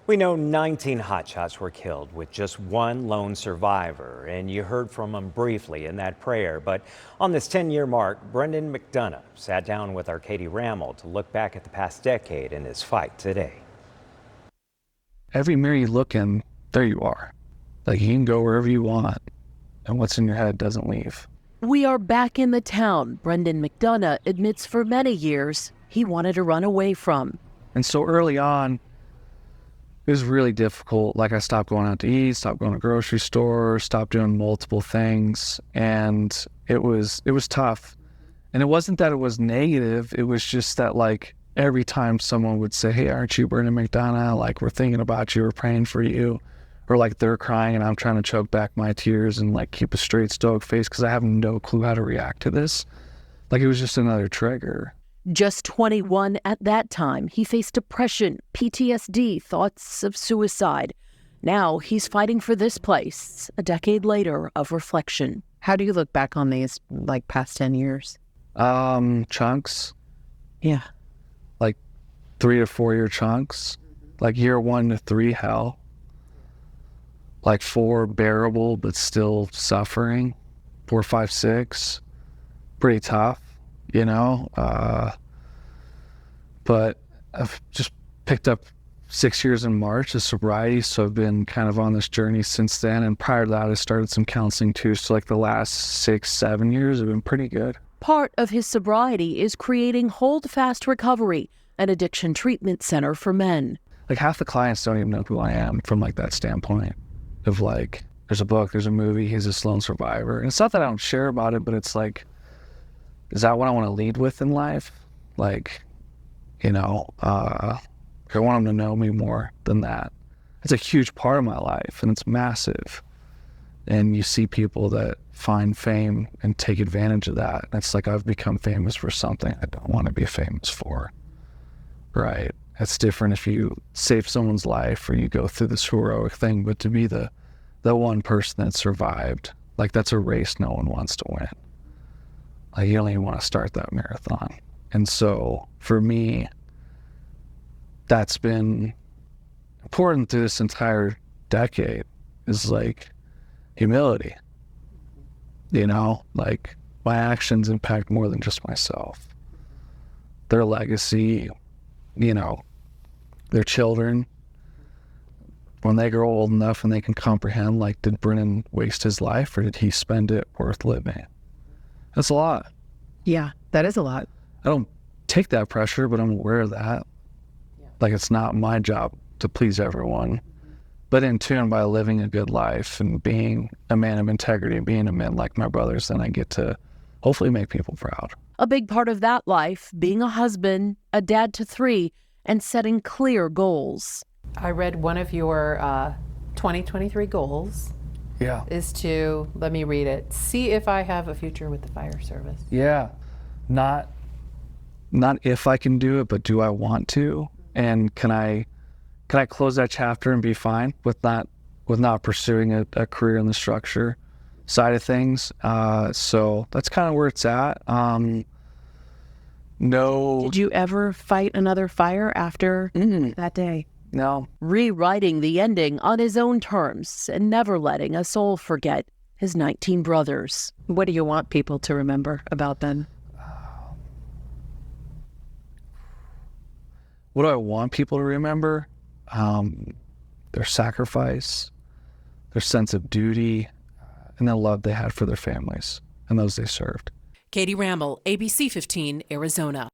We know 19 hotshots were killed with just one lone survivor, and you heard from him briefly in that prayer. But on this 10-year mark, Brendan McDonough sat down with our Katie Rammel to look back at the past decade in his fight today. Every mirror you look in, there you are. Like, you can go wherever you want, and what's in your head doesn't leave. We are back in the town Brendan McDonough admits for many years he wanted to run away from. And so early on, it was really difficult. Like, I stopped going out to eat, stopped going to grocery stores, stopped doing multiple things. And it was tough. And it wasn't that it was negative. It was just that, like, every time someone would say, "Hey, aren't you Brendan McDonough? Like, we're thinking about you, we're praying for you." Or like they're crying and I'm trying to choke back my tears and like keep a straight stoic face because I have no clue how to react to this. Like, it was just another trigger. Just 21 at that time, he faced depression, PTSD, thoughts of suicide. Now he's fighting for this place, a decade later of reflection. How do you look back on these, like, past 10 years? Chunks. Yeah. Like 3 to 4 year chunks. Like year 1 to 3, hell. Like 4, bearable, but still suffering. 4, 5, 6, pretty tough, you know? But I've just picked up 6 years in March of sobriety, so I've been kind of on this journey since then. And prior to that, I started some counseling too. So like the last 6, 7 years have been pretty good. Part of his sobriety is creating Hold Fast Recovery, an addiction treatment center for men. Like, half the clients don't even know who I am from like that standpoint of like, there's a book, there's a movie, he's this lone survivor. And it's not that I don't share about it, but it's like, is that what I want to lead with in life? Like, you know, I want them to know me more than that. It's a huge part of my life and it's massive. And you see people that find fame and take advantage of that. And it's like, I've become famous for something I don't want to be famous for, right? It's different if you save someone's life or you go through this heroic thing, but to be the one person that survived, like, that's a race no one wants to win. Like, you don't even want to start that marathon. And so for me, that's been important through this entire decade, is like humility. You know, like, my actions impact more than just myself. Their legacy, you know, their children, when they grow old enough and they can comprehend, like, did Brennan waste his life or did he spend it worth living? That's a lot. Yeah, that is a lot. I don't take that pressure, but I'm aware of that. Yeah. Like, it's not my job to please everyone. But in tune, by living a good life and being a man of integrity and being a man like my brothers, then I get to hopefully make people proud. A big part of that life, being a husband, a dad to 3, and setting clear goals. I read one of your 2023 goals. Yeah. Is to, let me read it, see if I have a future with the fire service. Yeah. Not if I can do it, but do I want to? And can I close that chapter and be fine with not pursuing a career in the structure side of things? So that's kind of where it's at. No. Did you ever fight another fire after that day? No. Rewriting the ending on his own terms and never letting a soul forget his 19 brothers. What do you want people to remember about them? What do I want people to remember? Their sacrifice, their sense of duty, and the love they had for their families and those they served. Katie Rammel, ABC 15, Arizona.